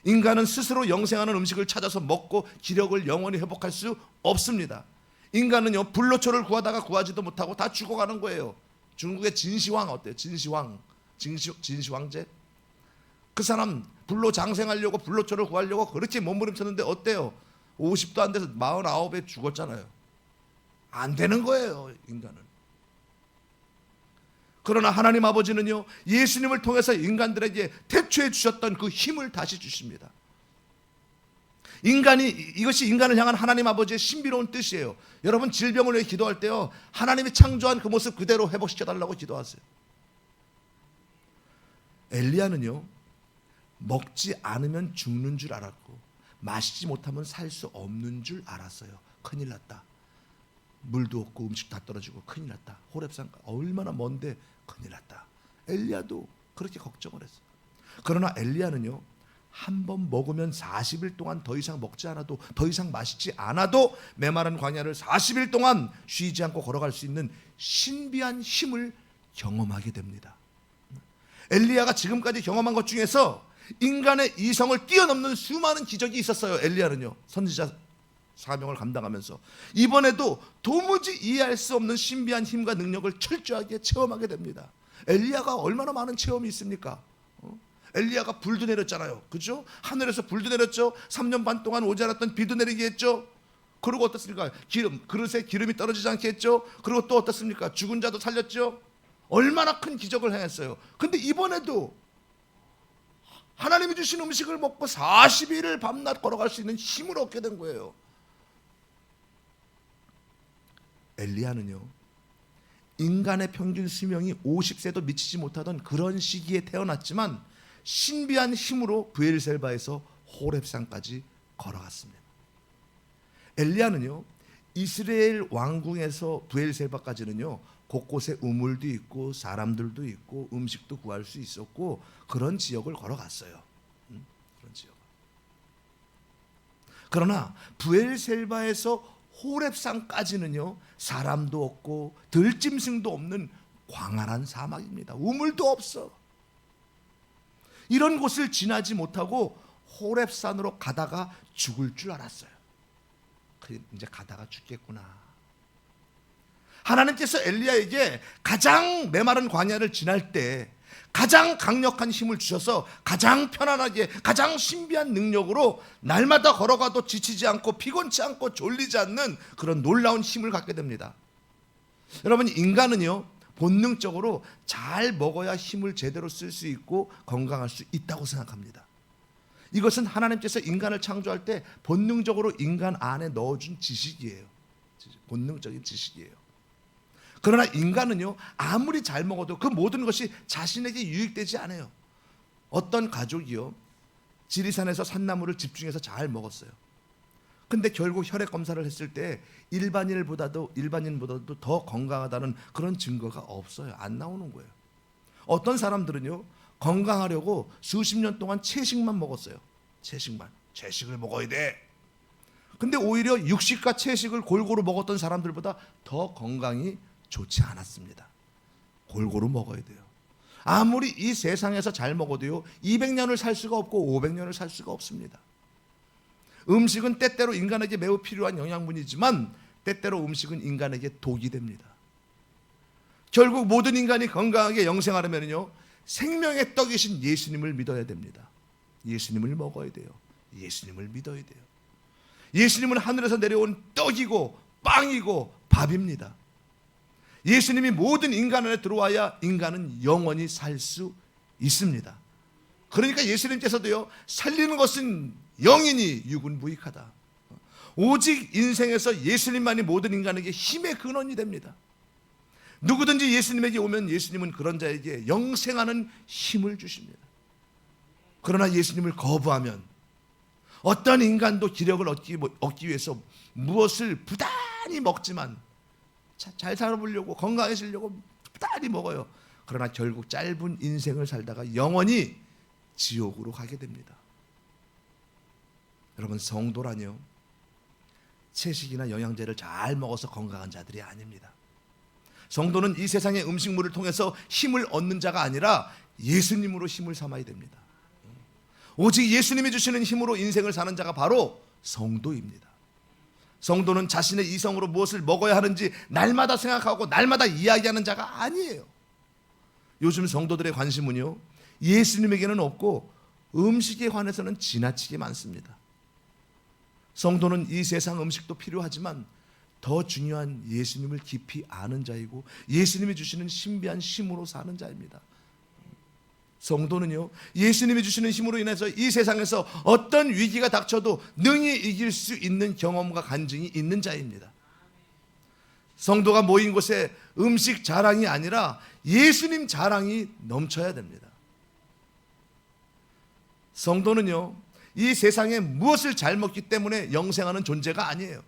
인간은 스스로 영생하는 음식을 찾아서 먹고 기력을 영원히 회복할 수 없습니다. 인간은요, 불로초를 구하다가 구하지도 못하고 다 죽어가는 거예요. 중국의 진시황 어때요? 진시황제? 그 사람 불로 장생하려고, 불로초를 구하려고 그렇게 몸부림쳤는데 어때요? 50도 안 돼서 49에 죽었잖아요. 안 되는 거예요, 인간은. 그러나 하나님 아버지는요, 예수님을 통해서 인간들에게 태초에 주셨던 그 힘을 다시 주십니다. 이것이 인간을 향한 하나님 아버지의 신비로운 뜻이에요. 여러분, 질병을 위해 기도할 때요, 하나님이 창조한 그 모습 그대로 회복시켜 달라고 기도하세요. 엘리야는요, 먹지 않으면 죽는 줄 알았고 마시지 못하면 살 수 없는 줄 알았어요. 큰일 났다. 물도 없고 음식 다 떨어지고 큰일 났다. 호렙산 얼마나 먼데 큰일 났다. 엘리야도 그렇게 걱정을 했어요. 그러나 엘리야는요, 한 번 먹으면 40일 동안 더 이상 먹지 않아도, 더 이상 마시지 않아도 메마른 광야를 40일 동안 쉬지 않고 걸어갈 수 있는 신비한 힘을 경험하게 됩니다. 엘리야가 지금까지 경험한 것 중에서 인간의 이성을 뛰어넘는 수많은 기적이 있었어요. 엘리야는요, 선지자 사명을 감당하면서 이번에도 도무지 이해할 수 없는 신비한 힘과 능력을 철저하게 체험하게 됩니다. 엘리야가 얼마나 많은 체험이 있습니까? 엘리야가 불도 내렸잖아요. 그죠? 하늘에서 불도 내렸죠. 3년 반 동안 오지 않았던 비도 내리게 했죠. 그리고 어떻습니까? 그릇에 기름이 떨어지지 않게 했죠. 그리고 또 어떻습니까? 죽은 자도 살렸죠. 얼마나 큰 기적을 행했어요. 근데 이번에도 하나님이 주신 음식을 먹고 40일을 밤낮 걸어갈 수 있는 힘을 얻게 된 거예요. 엘리야는요, 인간의 평균 수명이 50세도 미치지 못하던 그런 시기에 태어났지만 신비한 힘으로 브엘셀바에서 호렙산까지 걸어갔습니다. 엘리야는요, 이스라엘 왕궁에서 브엘셀바까지는요, 곳곳에 우물도 있고 사람들도 있고 음식도 구할 수 있었고 그런 지역을 걸어갔어요. 그런 지역. 그러나 브엘셀바에서 호렙산까지는요, 사람도 없고 들짐승도 없는 광활한 사막입니다. 우물도 없어. 이런 곳을 지나지 못하고 호렙산으로 가다가 죽을 줄 알았어요. 이제 가다가 죽겠구나. 하나님께서 엘리야에게 가장 메마른 광야를 지날 때 가장 강력한 힘을 주셔서 가장 편안하게, 가장 신비한 능력으로 날마다 걸어가도 지치지 않고 피곤치 않고 졸리지 않는 그런 놀라운 힘을 갖게 됩니다. 여러분, 인간은요, 본능적으로 잘 먹어야 힘을 제대로 쓸 수 있고 건강할 수 있다고 생각합니다. 이것은 하나님께서 인간을 창조할 때 본능적으로 인간 안에 넣어준 지식이에요. 본능적인 지식이에요. 그러나 인간은요, 아무리 잘 먹어도 그 모든 것이 자신에게 유익되지 않아요. 어떤 가족이요, 지리산에서 산나물을 집중해서 잘 먹었어요. 근데 결국 혈액 검사를 했을 때 일반인보다도 더 건강하다는 그런 증거가 없어요. 안 나오는 거예요. 어떤 사람들은요, 건강하려고 수십 년 동안 채식만 먹었어요. 채식을 먹어야 돼. 근데 오히려 육식과 채식을 골고루 먹었던 사람들보다 더 건강이 좋지 않았습니다. 골고루 먹어야 돼요. 아무리 이 세상에서 잘 먹어도요, 200년을 살 수가 없고 500년을 살 수가 없습니다. 음식은 때때로 인간에게 매우 필요한 영양분이지만 때때로 음식은 인간에게 독이 됩니다. 결국 모든 인간이 건강하게 영생하려면요, 생명의 떡이신 예수님을 믿어야 됩니다. 예수님을 먹어야 돼요. 예수님을 믿어야 돼요. 예수님은 하늘에서 내려온 떡이고 빵이고 밥입니다. 예수님이 모든 인간 안에 들어와야 인간은 영원히 살 수 있습니다. 그러니까 예수님께서도요, 살리는 것은 영이니 육은 무익하다. 오직 인생에서 예수님만이 모든 인간에게 힘의 근원이 됩니다. 누구든지 예수님에게 오면 예수님은 그런 자에게 영생하는 힘을 주십니다. 그러나 예수님을 거부하면 어떤 인간도 기력을 얻기 위해서 무엇을 부단히 먹지만, 잘 살아보려고, 건강해지려고 부단히 먹어요. 그러나 결국 짧은 인생을 살다가 영원히 지옥으로 가게 됩니다. 여러분, 성도라뇨, 채식이나 영양제를 잘 먹어서 건강한 자들이 아닙니다. 성도는 이 세상의 음식물을 통해서 힘을 얻는 자가 아니라 예수님으로 힘을 삼아야 됩니다. 오직 예수님이 주시는 힘으로 인생을 사는 자가 바로 성도입니다. 성도는 자신의 이성으로 무엇을 먹어야 하는지 날마다 생각하고 날마다 이야기하는 자가 아니에요. 요즘 성도들의 관심은요, 예수님에게는 없고 음식에 관해서는 지나치게 많습니다. 성도는 이 세상 음식도 필요하지만 더 중요한 예수님을 깊이 아는 자이고 예수님이 주시는 신비한 힘으로 사는 자입니다. 성도는요, 예수님이 주시는 힘으로 인해서 이 세상에서 어떤 위기가 닥쳐도 능히 이길 수 있는 경험과 간증이 있는 자입니다. 성도가 모인 곳에 음식 자랑이 아니라 예수님 자랑이 넘쳐야 됩니다. 성도는요, 이 세상에 무엇을 잘 먹기 때문에 영생하는 존재가 아니에요.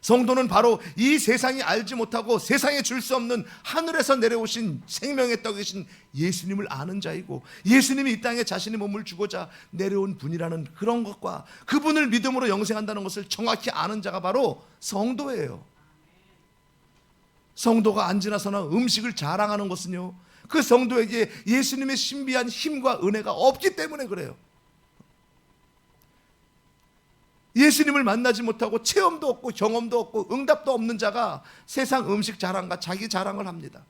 성도는 바로 이 세상이 알지 못하고 세상에 줄 수 없는 하늘에서 내려오신 생명의 떡이신 예수님을 아는 자이고, 예수님이 이 땅에 자신의 몸을 주고자 내려온 분이라는 그런 것과 그분을 믿음으로 영생한다는 것을 정확히 아는 자가 바로 성도예요. 성도가 앉으나서나 음식을 자랑하는 것은요, 그 성도에게 예수님의 신비한 힘과 은혜가 없기 때문에 그래요. 예수님을 만나지 못하고 체험도 없고 경험도 없고 응답도 없는 자가 세상 음식 자랑과 자기 자랑을 합니다.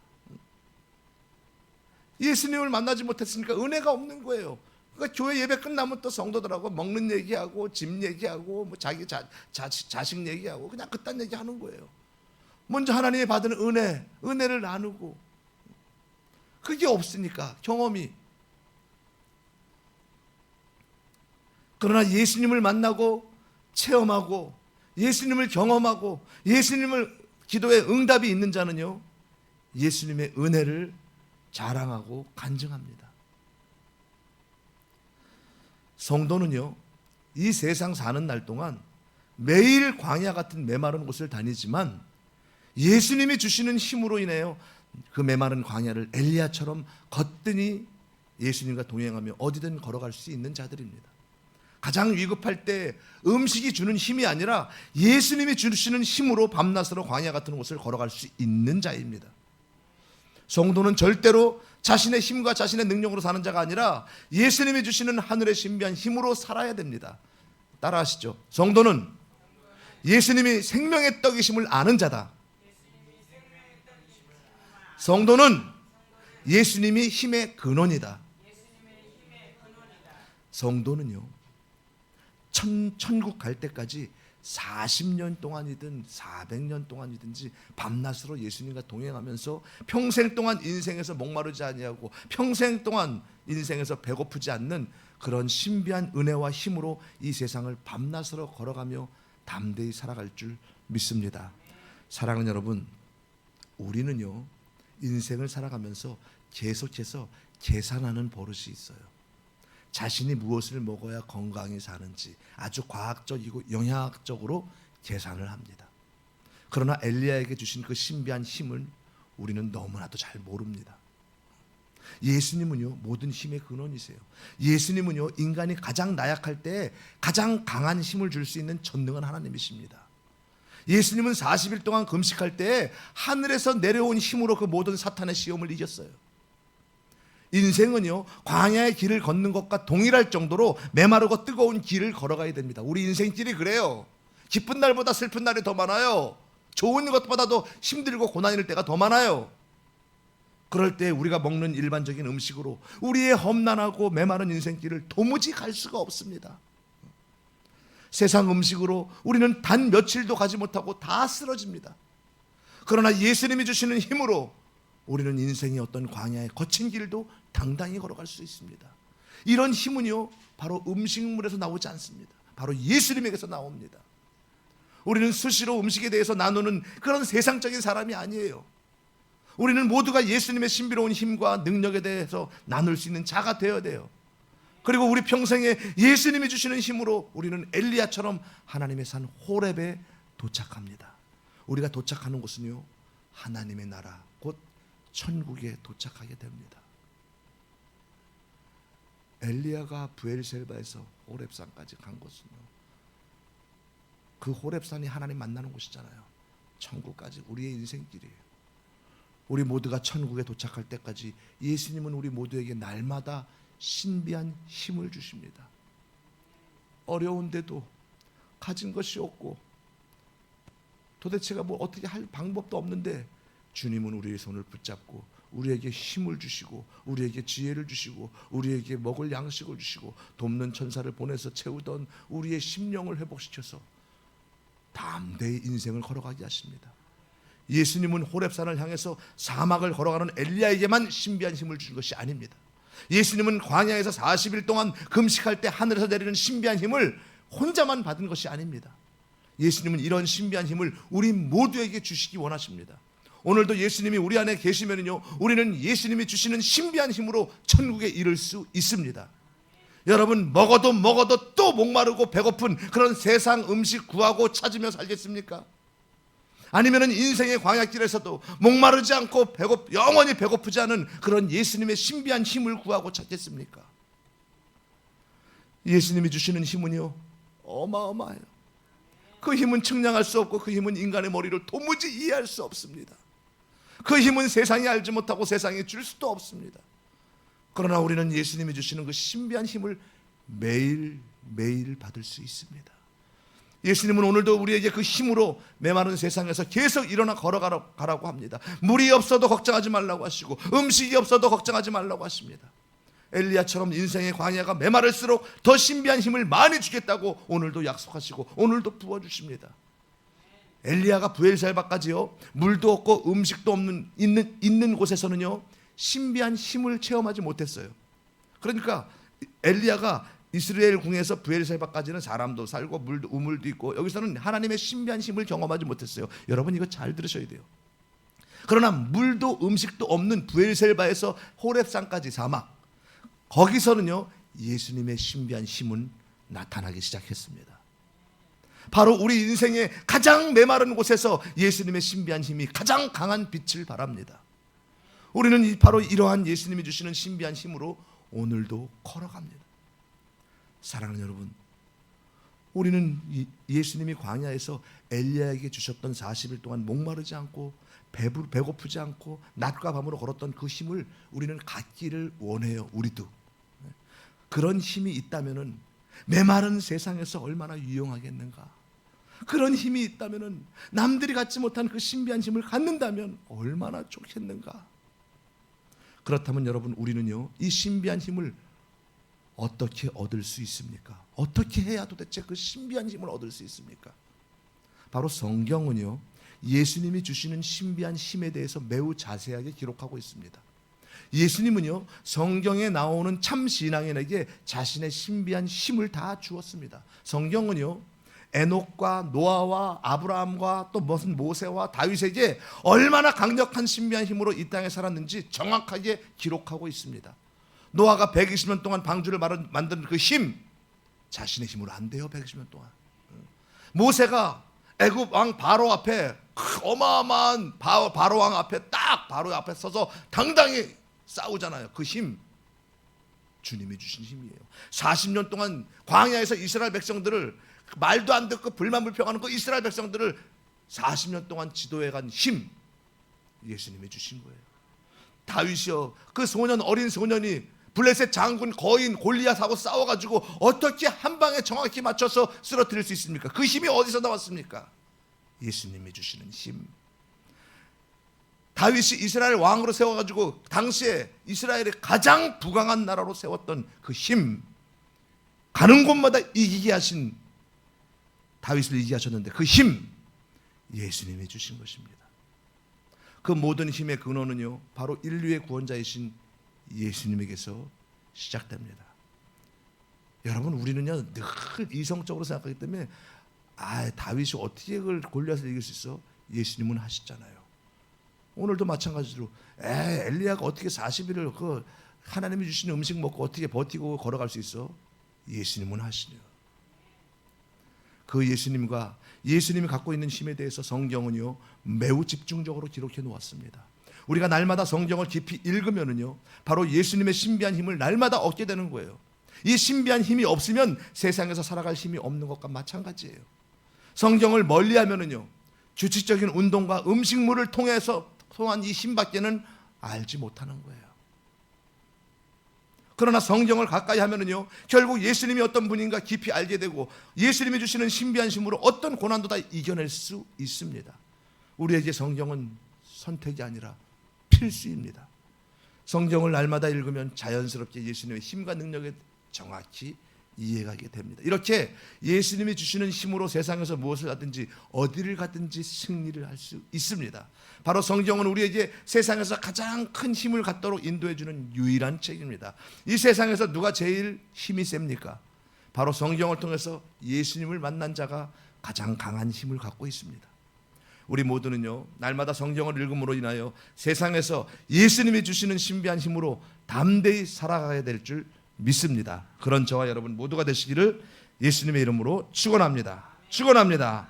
예수님을 만나지 못했으니까 은혜가 없는 거예요. 그러니까 교회 예배 끝나면 또 성도들하고 먹는 얘기하고 집 얘기하고 뭐 자기 자식 얘기하고 그냥 그딴 얘기하는 거예요. 먼저 하나님이 받은 은혜를 나누고, 그게 없으니까 경험이. 그러나 예수님을 만나고 체험하고 예수님을 경험하고 예수님을 기도에 응답이 있는 자는요, 예수님의 은혜를 자랑하고 간증합니다. 성도는요, 이 세상 사는 날 동안 매일 광야 같은 메마른 곳을 다니지만 예수님이 주시는 힘으로 인하여 그 메마른 광야를 엘리야처럼 거뜬히 예수님과 동행하며 어디든 걸어갈 수 있는 자들입니다. 가장 위급할 때 음식이 주는 힘이 아니라 예수님이 주시는 힘으로 밤낮으로 광야 같은 곳을 걸어갈 수 있는 자입니다. 성도는 절대로 자신의 힘과 자신의 능력으로 사는 자가 아니라 예수님이 주시는 하늘의 신비한 힘으로 살아야 됩니다. 따라하시죠. 성도는 예수님이 생명의 떡이심을 아는 자다. 성도는 예수님이 힘의 근원이다. 성도는요, 천국 갈 때까지 40년 동안이든 400년 동안이든지 밤낮으로 예수님과 동행하면서 평생 동안 인생에서 목마르지 아니하고 평생 동안 인생에서 배고프지 않는 그런 신비한 은혜와 힘으로 이 세상을 밤낮으로 걸어가며 담대히 살아갈 줄 믿습니다. 사랑하는 여러분, 우리는요, 인생을 살아가면서 계속해서 계산하는 버릇이 있어요. 자신이 무엇을 먹어야 건강히 사는지 아주 과학적이고 영양학적으로 계산을 합니다. 그러나 엘리야에게 주신 그 신비한 힘을 우리는 너무나도 잘 모릅니다. 예수님은요, 모든 힘의 근원이세요. 예수님은요, 인간이 가장 나약할 때 가장 강한 힘을 줄 수 있는 전능한 하나님이십니다. 예수님은 40일 동안 금식할 때 하늘에서 내려온 힘으로 그 모든 사탄의 시험을 이겼어요. 인생은요, 광야의 길을 걷는 것과 동일할 정도로 메마르고 뜨거운 길을 걸어가야 됩니다. 우리 인생길이 그래요. 기쁜 날보다 슬픈 날이 더 많아요. 좋은 것보다도 힘들고 고난일 때가 더 많아요. 그럴 때 우리가 먹는 일반적인 음식으로 우리의 험난하고 메마른 인생길을 도무지 갈 수가 없습니다. 세상 음식으로 우리는 단 며칠도 가지 못하고 다 쓰러집니다. 그러나 예수님이 주시는 힘으로 우리는 인생의 어떤 광야의 거친 길도 당당히 걸어갈 수 있습니다. 이런 힘은요, 바로 음식물에서 나오지 않습니다. 바로 예수님에게서 나옵니다. 우리는 수시로 음식에 대해서 나누는 그런 세상적인 사람이 아니에요. 우리는 모두가 예수님의 신비로운 힘과 능력에 대해서 나눌 수 있는 자가 되어야 돼요. 그리고 우리 평생에 예수님이 주시는 힘으로 우리는 엘리야처럼 하나님의 산 호렙에 도착합니다. 우리가 도착하는 곳은요, 하나님의 나라, 곧 천국에 도착하게 됩니다. 엘리야가 브엘셀바에서 호렙산까지 간 곳은요, 그 호렙산이 하나님 만나는 곳이잖아요. 천국까지 우리의 인생길이에요. 우리 모두가 천국에 도착할 때까지 예수님은 우리 모두에게 날마다 신비한 힘을 주십니다. 어려운데도 가진 것이 없고 도대체가 뭐 어떻게 할 방법도 없는데 주님은 우리의 손을 붙잡고 우리에게 힘을 주시고 우리에게 지혜를 주시고 우리에게 먹을 양식을 주시고 돕는 천사를 보내서 채우던 우리의 심령을 회복시켜서 담대히 인생을 걸어가게 하십니다. 예수님은 호렙산을 향해서 사막을 걸어가는 엘리야에게만 신비한 힘을 주신 것이 아닙니다. 예수님은 광야에서 40일 동안 금식할 때 하늘에서 내리는 신비한 힘을 혼자만 받은 것이 아닙니다. 예수님은 이런 신비한 힘을 우리 모두에게 주시기 원하십니다. 오늘도 예수님이 우리 안에 계시면요, 우리는 예수님이 주시는 신비한 힘으로 천국에 이를 수 있습니다. 여러분, 먹어도 또 목마르고 배고픈 그런 세상 음식 구하고 찾으며 살겠습니까? 아니면은 인생의 광야길에서도 목마르지 않고 영원히 배고프지 않은 그런 예수님의 신비한 힘을 구하고 찾겠습니까? 예수님이 주시는 힘은요, 어마어마해요. 그 힘은 측량할 수 없고 그 힘은 인간의 머리로 도무지 이해할 수 없습니다. 그 힘은 세상이 알지 못하고 세상에 줄 수도 없습니다. 그러나 우리는 예수님이 주시는 그 신비한 힘을 매일 받을 수 있습니다. 예수님은 오늘도 우리에게 그 힘으로 메마른 세상에서 계속 일어나 걸어가라고 합니다. 물이 없어도 걱정하지 말라고 하시고 음식이 없어도 걱정하지 말라고 하십니다. 엘리야처럼 인생의 광야가 메마를수록 더 신비한 힘을 많이 주겠다고 오늘도 약속하시고 오늘도 부어주십니다. 엘리야가 브엘셀바까지요, 물도 없고 음식도 있는 곳에서는요, 신비한 힘을 체험하지 못했어요. 그러니까 엘리야가 이스라엘 궁에서 브엘셀바까지는 사람도 살고 우물도 있고 여기서는 하나님의 신비한 힘을 경험하지 못했어요. 여러분, 이거 잘 들으셔야 돼요. 그러나 물도 음식도 없는 브엘셀바에서 호렙산까지 사막, 거기서는요, 예수님의 신비한 힘은 나타나기 시작했습니다. 바로 우리 인생의 가장 메마른 곳에서 예수님의 신비한 힘이 가장 강한 빛을 발합니다. 우리는 바로 이러한 예수님이 주시는 신비한 힘으로 오늘도 걸어갑니다. 사랑하는 여러분, 우리는 예수님이 광야에서 엘리야에게 주셨던 40일 동안 목마르지 않고 배고프지 않고 낮과 밤으로 걸었던 그 힘을 우리는 갖기를 원해요. 우리도 그런 힘이 있다면은 메마른 세상에서 얼마나 유용하겠는가. 그런 힘이 있다면은 남들이 갖지 못한 그 신비한 힘을 갖는다면 얼마나 좋겠는가. 그렇다면 여러분, 우리는요, 이 신비한 힘을 어떻게 얻을 수 있습니까? 어떻게 해야 도대체 그 신비한 힘을 얻을 수 있습니까? 바로 성경은요, 예수님이 주시는 신비한 힘에 대해서 매우 자세하게 기록하고 있습니다. 예수님은요, 성경에 나오는 참 신앙인에게 자신의 신비한 힘을 다 주었습니다. 성경은요, 에녹과 노아와 아브라함과 또 무슨 모세와 다윗에게 얼마나 강력한 신비한 힘으로 이 땅에 살았는지 정확하게 기록하고 있습니다. 노아가 120년 동안 방주를 만드는 그 힘, 자신의 힘으로 안 돼요. 120년 동안. 모세가 애굽 왕 바로 앞에, 어마어마한 바로 왕 앞에 딱 바로 앞에 서서 당당히 싸우잖아요. 그 힘, 주님이 주신 힘이에요. 40년 동안 광야에서 이스라엘 백성들을, 말도 안 듣고 불만불평하는 그 이스라엘 백성들을 40년 동안 지도해간 힘, 예수님이 주신 거예요. 다윗이요, 그 소년, 어린 소년이 블레셋 장군 거인 골리앗하고 싸워가지고 어떻게 한 방에 정확히 맞춰서 쓰러뜨릴 수 있습니까? 그 힘이 어디서 나왔습니까? 예수님이 주시는 힘. 다윗이 이스라엘 왕으로 세워가지고 당시에 이스라엘의 가장 부강한 나라로 세웠던 그 힘, 가는 곳마다 이기게 하신, 다윗을 이기게 하셨는데 그 힘, 예수님이 주신 것입니다. 그 모든 힘의 근원은요, 바로 인류의 구원자이신 예수님에게서 시작됩니다. 여러분, 우리는요 늘 이성적으로 생각하기 때문에 다윗이 어떻게 그걸 골리앗을 이길 수 있어? 예수님은 하시잖아요. 오늘도 마찬가지로 엘리야가 어떻게 40일을 그 하나님이 주시는 음식 먹고 어떻게 버티고 걸어갈 수 있어? 예수님은 하시죠. 그 예수님과 예수님이 갖고 있는 힘에 대해서 성경은요 매우 집중적으로 기록해 놓았습니다. 우리가 날마다 성경을 깊이 읽으면은요 바로 예수님의 신비한 힘을 날마다 얻게 되는 거예요. 이 신비한 힘이 없으면 세상에서 살아갈 힘이 없는 것과 마찬가지예요. 성경을 멀리하면은요 규칙적인 운동과 음식물을 통해서 통한 이 힘밖에는 알지 못하는 거예요. 그러나 성경을 가까이 하면은요 결국 예수님이 어떤 분인가 깊이 알게 되고 예수님이 주시는 신비한 힘으로 어떤 고난도 다 이겨낼 수 있습니다. 우리에게 성경은 선택이 아니라 필수입니다. 성경을 날마다 읽으면 자연스럽게 예수님의 힘과 능력에 정확히 이해가게 됩니다. 이렇게 예수님이 주시는 힘으로 세상에서 무엇을 하든지 어디를 가든지 승리를 할 수 있습니다. 바로 성경은 우리에게 세상에서 가장 큰 힘을 갖도록 인도해 주는 유일한 책입니다. 이 세상에서 누가 제일 힘이 셉니까? 바로 성경을 통해서 예수님을 만난 자가 가장 강한 힘을 갖고 있습니다. 우리 모두는요 날마다 성경을 읽음으로 인하여 세상에서 예수님이 주시는 신비한 힘으로 담대히 살아가야 될 줄 믿습니다. 그런 저와 여러분 모두가 되시기를 예수님의 이름으로 축원합니다. 축원합니다.